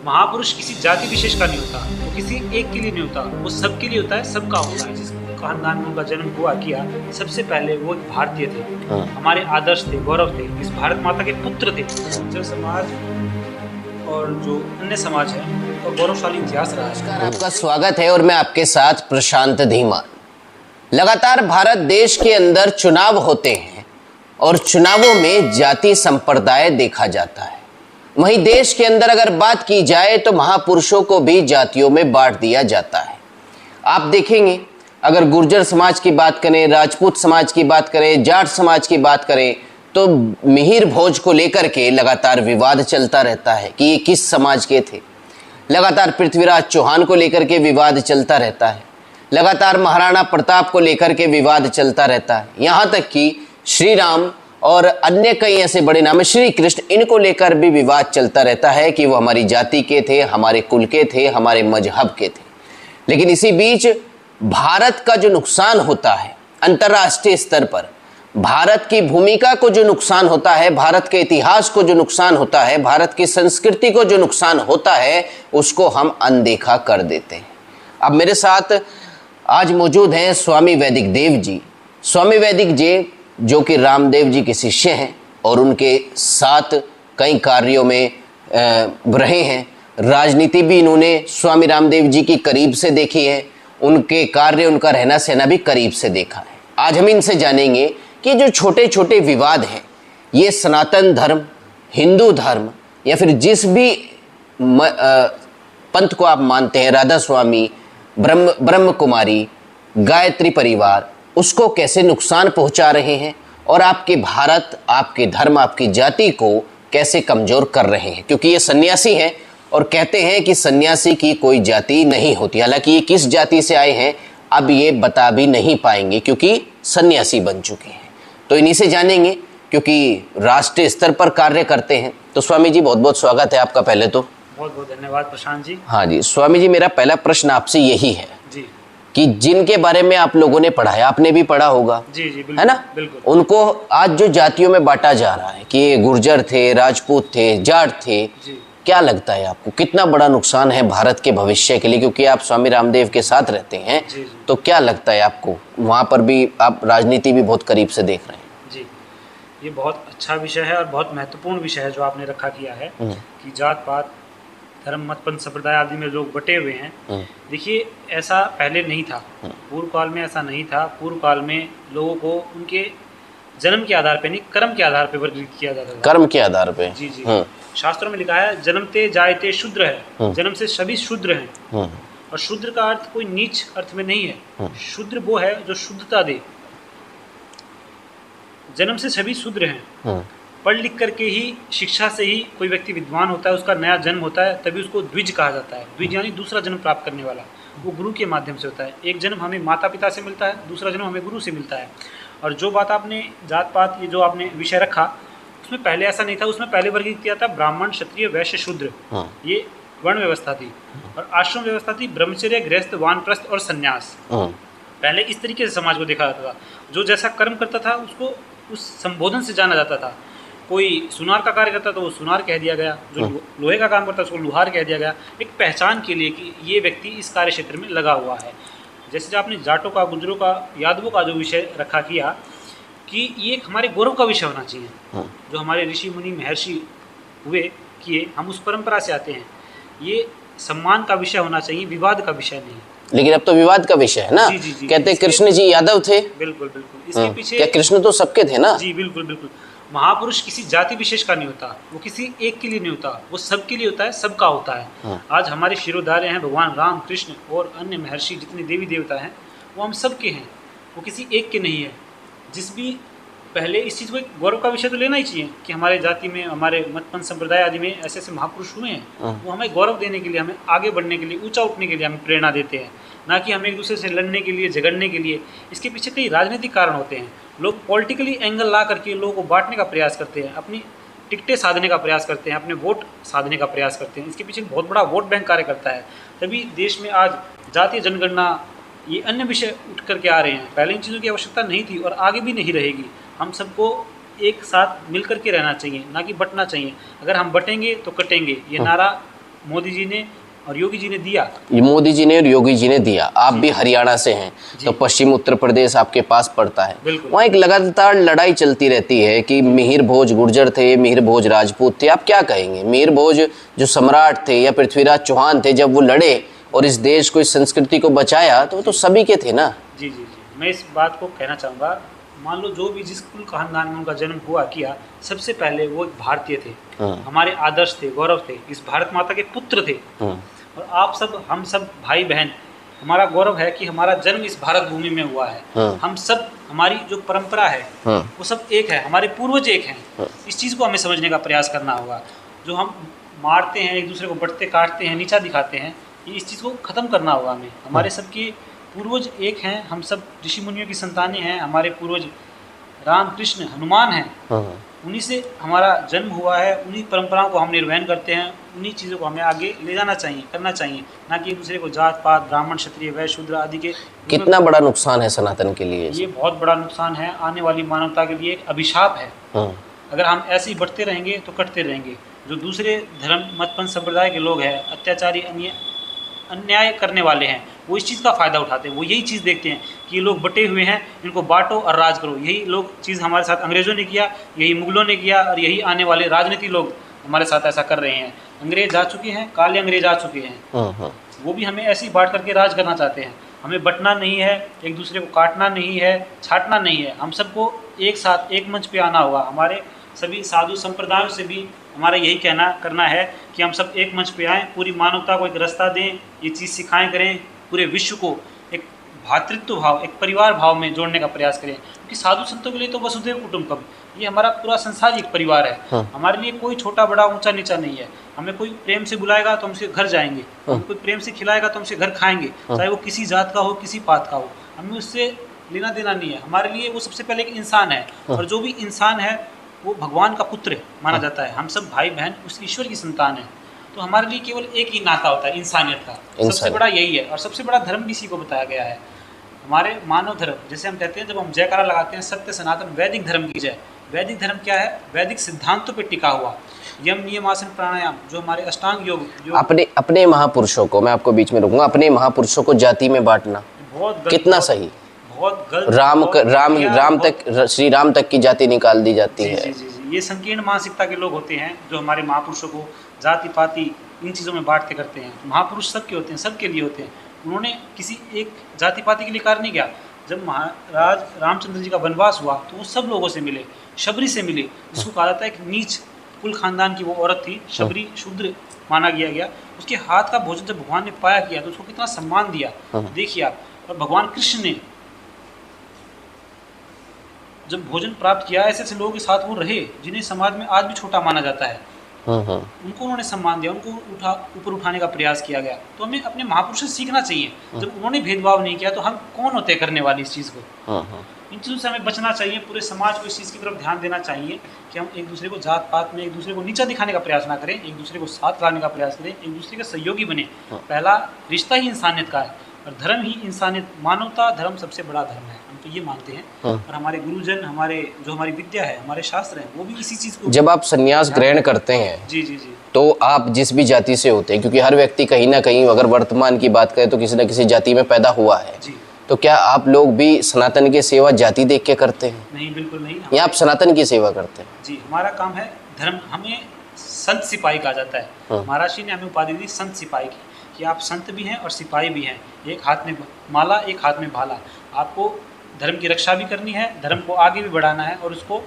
महापुरुष किसी जाति विशेष का नहीं होता, वो किसी एक के लिए नहीं होता, वो सबके लिए होता है, सबका होता है। जिस खानदान में उनका जन्म हुआ किया, सबसे पहले वो भारतीय थे, हमारे आदर्श थे, गौरव थे, इस भारत माता के पुत्र थे। जब समाज और जो अन्य समाज है तो गौरवशाली इतिहास रहा है। आपका स्वागत है और मैं आपके साथ प्रशांत धीमान। लगातार भारत देश के अंदर चुनाव होते हैं और चुनावों में जाति संप्रदाय देखा जाता है। वहीं देश के अंदर अगर बात की जाए तो महापुरुषों को भी जातियों में बांट दिया जाता है। आप देखेंगे, अगर गुर्जर समाज की बात करें, राजपूत समाज की बात करें, जाट समाज की बात करें, तो मिहिर भोज को लेकर के लगातार विवाद चलता रहता है कि ये किस समाज के थे। लगातार पृथ्वीराज चौहान को लेकर के विवाद चलता रहता है। लगातार महाराणा प्रताप को लेकर के विवाद चलता रहता है। यहाँ तक कि श्री राम और अन्य कई ऐसे बड़े नाम, श्री कृष्ण, इनको लेकर भी विवाद चलता रहता है कि वो हमारी जाति के थे, हमारे कुल के थे, हमारे मजहब के थे। लेकिन इसी बीच भारत का जो नुकसान होता है अंतर्राष्ट्रीय स्तर पर, भारत की भूमिका को जो नुकसान होता है, भारत के इतिहास को जो नुकसान होता है, भारत की संस्कृति को जो नुकसान होता है, उसको हम अनदेखा कर देते हैं। अब मेरे साथ आज मौजूद हैं स्वामी वैदिक देव जी। स्वामी वैदिक जी जो कि रामदेव जी के शिष्य हैं और उनके साथ कई कार्यों में रहे हैं। राजनीति भी इन्होंने स्वामी रामदेव जी की करीब से देखी है, उनके कार्य, उनका रहना सहना भी करीब से देखा है। आज हम इनसे जानेंगे कि जो छोटे छोटे विवाद हैं, ये सनातन धर्म, हिंदू धर्म या फिर जिस भी पंथ को आप मानते हैं, राधा स्वामी, ब्रह्म कुमारी, गायत्री परिवार, उसको कैसे नुकसान पहुंचा रहे हैं और आपके भारत, आपके धर्म, आपकी जाति को कैसे कमज़ोर कर रहे हैं। क्योंकि ये सन्यासी हैं और कहते हैं कि सन्यासी की कोई जाति नहीं होती। हालांकि ये किस जाति से आए हैं अब ये बता भी नहीं पाएंगे क्योंकि सन्यासी बन चुके हैं। तो इन्हीं से जानेंगे क्योंकि राष्ट्रीय स्तर पर कार्य करते हैं। तो स्वामी जी, बहुत बहुत स्वागत है आपका। पहले तो बहुत बहुत धन्यवाद प्रशांत जी। हाँ जी स्वामी जी, मेरा पहला प्रश्न आपसे यही है जी कि जिनके बारे में आप लोगों ने पढ़ा है, आपने भी पढ़ा होगा, जी जी बिल्कुल, है ना, बिल्कुल। उनको आज जो जातियों में बांटा जा रहा है कि ये गुर्जर थे, राजपूत थे, जाट थे, जी। क्या लगता है आपको कितना बड़ा नुकसान है भारत के भविष्य के लिए? क्योंकि आप स्वामी रामदेव के साथ रहते हैं, जी, जी। तो क्या लगता है आपको? वहाँ पर भी आप राजनीति भी बहुत करीब से देख रहे हैं। जी, ये बहुत अच्छा विषय है और बहुत महत्वपूर्ण विषय है जो आपने रखा किया है कि जात पात, धर्म, मत, पंथ, संप्रदाय आदि में लोग बटे हुए हैं। देखिए, ऐसा पहले नहीं था, पूर्व काल में ऐसा नहीं था। पूर्व काल में लोगों को उनके जन्म के आधार पे नहीं, कर्म के आधार पे वर्गीकृत किया जाता था। कर्म के आधार पे? जी जी। शास्त्रों में लिखा है, जन्मते जायते शूद्र है, जन्म से सभी शूद्र हैं। और शूद्र का अर्थ कोई नीच अर्थ में नहीं है। शूद्र वो है जो शुद्धता दे। जन्म से सभी शूद्र हैं। पढ़ लिख करके ही, शिक्षा से ही कोई व्यक्ति विद्वान होता है, उसका नया जन्म होता है, तभी उसको द्विज कहा जाता है। द्विज यानी दूसरा जन्म प्राप्त करने वाला, वो गुरु के माध्यम से होता है। एक जन्म हमें माता पिता से मिलता है, दूसरा जन्म हमें गुरु से मिलता है। और जो बात आपने जात पात, ये जो आपने विषय रखा, उसमें पहले ऐसा नहीं था। उसमें पहले वर्गीकृत किया था ब्राह्मण, क्षत्रिय, वैश्य, शूद्र, ये वर्ण व्यवस्था थी। और आश्रम व्यवस्था थी, ब्रह्मचर्य, गृहस्थ, वानप्रस्थ और संन्यास। पहले इस तरीके से समाज को देखा जाता था। जो जैसा कर्म करता था उसको उस संबोधन से जाना जाता था। कोई सुनार का कार्य करता तो वो सुनार कह दिया गया, जो लोहे का काम करता उसको लोहार कह दिया गया, एक पहचान के लिए कि ये व्यक्ति इस कार्य क्षेत्र में लगा हुआ है। जैसे जो आपने जाटों का, गुजरों का, यादवों का जो विषय रखा किया कि ये एक हमारे गौरव का विषय होना चाहिए। जो हमारे ऋषि मुनि महर्षि हुए किए, हम उस परंपरा से आते हैं, ये सम्मान का विषय होना चाहिए, विवाद का विषय नहीं। लेकिन अब तो विवाद का विषय है ना। जी, कहते कृष्ण जी यादव थे। बिल्कुल बिल्कुल। इसके पीछे क्या कृष्ण तो सबके थे ना? जी बिल्कुल बिल्कुल। महापुरुष किसी जाति विशेष का नहीं होता, वो किसी एक के लिए नहीं होता, वो सबके लिए होता है, सबका होता है। आज हमारे शिरोधार्य हैं भगवान राम, कृष्ण और अन्य महर्षि, जितने देवी देवता हैं, वो हम सबके हैं, वो किसी एक के नहीं है। जिस भी पहले इस चीज़ को एक गौरव का विषय तो लेना ही चाहिए कि हमारे जाति में, हमारे मत पंथ संप्रदाय आदि में ऐसे ऐसे महापुरुष हुए हैं। वो हमें गौरव देने के लिए, हमें आगे बढ़ने के लिए, ऊंचा उठने के लिए हमें प्रेरणा देते हैं, ना कि हमें एक दूसरे से लड़ने के लिए, झगड़ने के लिए। इसके पीछे कई राजनीतिक कारण होते हैं। लोग पॉलिटिकली एंगल ला करके लोगों को बांटने का प्रयास करते हैं, अपनी टिकटें साधने का प्रयास करते हैं, अपने वोट साधने का प्रयास करते हैं। इसके पीछे बहुत बड़ा वोट बैंक कार्य करता है। तभी देश में आज जातीय जनगणना, ये अन्य विषय उठ करके आ रहे हैं। पहले इन चीज़ों की आवश्यकता नहीं थी और आगे भी नहीं रहेगी। हम सबको एक साथ मिल करके रहना चाहिए, ना कि बंटना चाहिए। अगर हम बटेंगे तो कटेंगे, ये नारा मोदी जी ने और योगी जी ने दिया। ये मोदी जी ने और योगी जी ने दिया। आप भी हरियाणा से हैं, तो पश्चिम उत्तर प्रदेश आपके पास पड़ता है। वहाँ एक लगातार लड़ाई चलती रहती है कि मिहिर भोज गुर्जर थे, मिहिर भोज राजपूत थे। आप क्या कहेंगे? मिहिर भोज जो सम्राट थे या पृथ्वीराज चौहान थे, जब वो लड़े और इस देश को, इस संस्कृति को बचाया, तो वो तो सभी के थे ना। जी जी जी, मैं इस बात को कहना चाहूँगा, मान लो जो भी जिस कुल खानदान में उनका जन्म हुआ किया, सबसे पहले वो एक भारतीय थे, हमारे आदर्श थे, गौरव थे, इस भारत माता के पुत्र थे। और आप सब, हम सब भाई बहन, हमारा गौरव है कि हमारा जन्म इस भारत भूमि में हुआ है। हम सब, हमारी जो परंपरा है वो सब एक है, हमारे पूर्वज एक हैं। इस चीज़ को हमें समझने का प्रयास करना होगा। जो हम मारते हैं, एक दूसरे को बटते काटते हैं, नीचा दिखाते हैं, इस चीज़ को ख़त्म करना होगा हमें। हमारे सबके पूर्वज एक हैं, हम सब ऋषि मुनियों की संतानें हैं। हमारे पूर्वज राम, कृष्ण, हनुमान हैं, उन्हीं से हमारा जन्म हुआ है। उन्हीं परंपराओं को हम निर्वहन करते हैं, उन्हीं चीज़ों को हमें आगे ले जाना चाहिए, करना चाहिए, ना कि एक दूसरे को जात पात, ब्राह्मण, क्षत्रिय, वैश्य, शूद्र आदि के। कितना बड़ा नुकसान है सनातन के लिए? ये बहुत बड़ा नुकसान है, आने वाली मानवता के लिए एक अभिशाप है। अगर हम ऐसे ही बढ़ते रहेंगे तो कटते रहेंगे। जो दूसरे धर्म, मतपंथ, संप्रदाय के लोग हैं, अत्याचारी, अन्याय करने वाले हैं, वो इस चीज़ का फ़ायदा उठाते हैं। वो यही चीज़ देखते हैं कि ये लोग बटे हुए हैं, इनको बांटो और राज करो। यही लोग चीज़ हमारे साथ अंग्रेज़ों ने किया, यही मुगलों ने किया, और यही आने वाले राजनीति लोग हमारे साथ ऐसा कर रहे हैं। अंग्रेज आ चुके हैं, काले अंग्रेज आ चुके हैं, वो भी हमें ऐसे ही बांट करके राज करना चाहते हैं। हमें बंटना नहीं है, एक दूसरे को काटना नहीं है, छाटना नहीं है। हम सबको एक साथ, एक मंच पे आना होगा। हमारे सभी साधु संप्रदायों से भी हमारा यही कहना करना है कि हम सब एक मंच पे आएँ, पूरी मानवता को एक रास्ता दें, ये चीज़ सिखाएं करें, पूरे विश्व को एक भातृत्व भाव, एक परिवार भाव में जोड़ने का प्रयास करें। क्योंकि साधु संतों के लिए तो वसुधैव कुटुंबकम, ये हमारा पूरा संसार ही एक परिवार है। हमारे लिए कोई छोटा बड़ा, ऊंचा नीचा नहीं है। हमें कोई प्रेम से बुलाएगा तो हम उसके घर जाएंगे, हमें कोई प्रेम से खिलाएगा तो हम उसके घर खाएंगे, चाहे वो किसी जात का हो, किसी पात का हो। हमें उससे लेना देना नहीं है। हमारे लिए वो सबसे पहले एक इंसान है, और जो भी इंसान है वो भगवान का पुत्र माना जाता है। हम सब भाई बहन उस ईश्वर की संतान है। तो हमारे लिए केवल एक ही नाता होता है, इंसानियत का। सबसे बड़ा यही है, और सबसे बड़ा धर्म भी इसी को बताया गया है। हमारे मानव धर्म, जैसे हम कहते हैं, जब हम जयकारा लगाते हैं, सत्य सनातन वैदिक धर्म की जय। वैदिक धर्म क्या है? वैदिक सिद्धांतों पर टिका हुआ यम, नियम, आसन, प्राणायाम, जो हमारे अष्टांग योग। अपने महापुरुषों को, मैं आपको बीच में रोकूंगा, अपने महापुरुषों को जाति में बांटना बहुत कितना सही, बहुत गलत। राम तक, श्री राम तक की जाति निकाल दी जाती है। जी जी जी, ये संकीर्ण मानसिकता के लोग होते हैं जो हमारे महापुरुषों को जाति पाति इन चीज़ों में बांटते करते हैं। महापुरुष सबके होते हैं, सबके लिए होते हैं। उन्होंने किसी एक जाति पाति के लिए कार्य नहीं किया। जब महाराज रामचंद्र जी का वनवास हुआ तो वो सब लोगों से मिले, शबरी से मिले, जिसको कहा जाता है कि नीच कुल खानदान की वो औरत थी, शबरी, शूद्र माना गया। उसके हाथ का भोजन जब भगवान ने पाया किया तो उसको कितना सम्मान दिया, देखिए आप। और भगवान कृष्ण ने जब भोजन प्राप्त किया, ऐसे ऐसे लोगों के साथ वो रहे जिन्हें समाज में आज भी छोटा माना जाता है, उनको उन्होंने सम्मान दिया, उनको ऊपर उठाने का प्रयास किया गया। तो हमें अपने महापुरुषों से सीखना चाहिए। जब उन्होंने भेदभाव नहीं किया तो हम कौन होते करने वाली इस चीज़ को। इन चीज़ों से हमें बचना चाहिए। पूरे समाज को इस चीज़ की तरफ ध्यान देना चाहिए कि हम एक दूसरे को जात पात में एक दूसरे को नीचा दिखाने का प्रयास ना करें, एक दूसरे को साथ लाने का प्रयास करें, एक दूसरे के सहयोगी बने। पहला रिश्ता ही इंसानियत का है, और धर्म ही इंसानियत, मानवता धर्म सबसे बड़ा धर्म है। हम तो ये मानते हैं। और हमारे गुरुजन, हमारी विद्या है, हमारे शास्त्र हैं, वो भी इसी चीज़ को। जब आप संन्यास ग्रहण करते हैं जी जी जी, तो आप जिस भी जाति से होते हैं, क्योंकि हर व्यक्ति कहीं ना कहीं, अगर वर्तमान की बात करें तो किसी न किसी जाति में पैदा हुआ है जी, तो क्या आप लोग भी सनातन की सेवा जाति देख के करते हैं? नहीं, बिल्कुल नहीं। या आप सनातन की सेवा करते हैं? जी, हमारा काम है धर्म। हमें संत सिपाही कहा जाता है। महाराज जी ने हमें उपाधि दी संत सिपाही की, कि आप संत भी हैं और सिपाही भी हैं। एक हाथ में माला, एक हाथ में भाला। आपको धर्म की रक्षा भी करनी है, धर्म को आगे भी बढ़ाना है, और उसको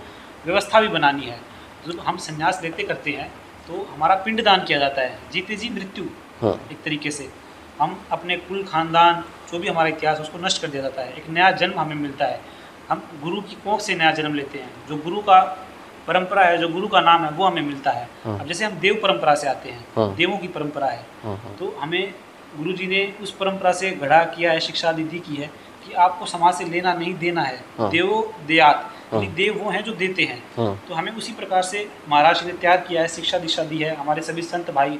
व्यवस्था भी बनानी है। जब हम संन्यास लेते करते हैं तो हमारा पिंडदान किया जाता है, जीते जी मृत्यु। एक तरीके से हम अपने कुल खानदान, जो भी हमारा इतिहास है, उसको नष्ट कर दिया जाता है। एक नया जन्म हमें मिलता है। हम गुरु की कोख से नया जन्म लेते हैं। जो गुरु का परंपरा है, जो गुरु का नाम है, वो हमें मिलता है। अब जैसे हम देव परंपरा से आते हैं, देवों की परंपरा है, तो हमें गुरु जी ने उस परंपरा से गढ़ा किया है, शिक्षा दी की है कि आपको समाज से लेना नहीं देना है। देवो देयात, यानी देव वो हैं जो देते हैं। तो हमें उसी प्रकार से महाराज ने तैयार किया है, शिक्षा दीक्षा दी है। हमारे सभी संत भाई,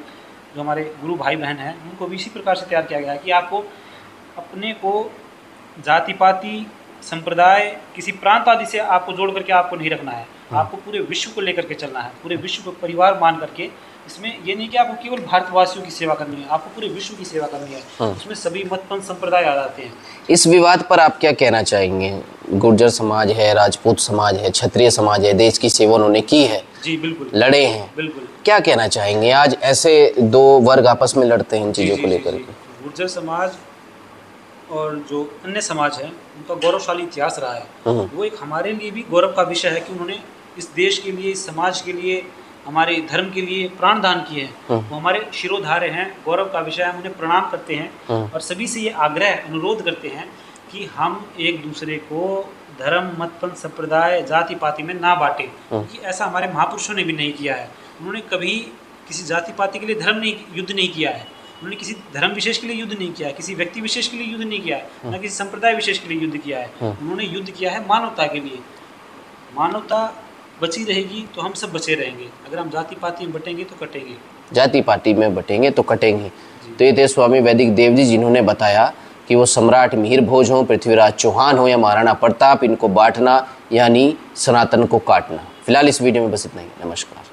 जो हमारे गुरु भाई बहन हैं, उनको भी इसी प्रकार से तैयार किया गया है कि आपको अपने को जाति पाति, संप्रदाय, किसी प्रांत आदि से आपको जोड़ करके आपको नहीं रखना है। आपको पूरे विश्व को लेकर के चलना है, पूरे विश्व को परिवार मान करके इसमें ये नहीं कि आपको केवल भारतवासियों की सेवा करनी है, आपको पूरे विश्व की सेवा करनी है। उसमें सभी मत पंथ संप्रदाय आ जाते हैं। इस विवाद पर आप क्या कहना चाहेंगे? गुर्जर समाज है, राजपूत समाज है, क्षत्रिय समाज है, देश की सेवा उन्होंने की है, जी बिल्कुल, लड़े हैं, बिल्कुल। क्या कहना चाहेंगे? आज ऐसे दो वर्ग आपस में लड़ते हैं इन चीज़ों को लेकर के। गुर्जर समाज और जो अन्य समाज है उनका गौरवशाली इतिहास रहा है। वो एक हमारे लिए भी गौरव का विषय है कि उन्होंने इस देश के लिए, इस समाज के लिए, हमारे धर्म के लिए प्राण दान किए हैं। वो हमारे शिरोधार्य हैं, गौरव का विषय है। हम उन्हें प्रणाम करते हैं और सभी से ये आग्रह, अनुरोध करते हैं कि हम एक दूसरे को धर्म, मत, पंथ, संप्रदाय, जाति पाति में ना बांटे, क्योंकि ऐसा हमारे महापुरुषों ने भी नहीं किया है। उन्होंने कभी किसी जाति पाति के लिए युद्ध नहीं किया है। उन्होंने किसी धर्म विशेष के लिए युद्ध नहीं किया है, किसी व्यक्ति विशेष के लिए युद्ध नहीं किया है, न किसी संप्रदाय विशेष के लिए युद्ध किया है। उन्होंने युद्ध किया है मानवता के लिए। मानवता बची रहेगी तो हम सब बचे रहेंगे। अगर हम जाति पाति में बटेंगे तो कटेंगे, जाति पाति में बटेंगे तो कटेंगे। तो ये थे स्वामी वैदिक देव जी, जिन्होंने बताया कि वो सम्राट मिहिर भोज हों, पृथ्वीराज चौहान हो या महाराणा प्रताप, इनको बांटना यानी सनातन को काटना। फिलहाल इस वीडियो में बस इतना ही। नमस्कार।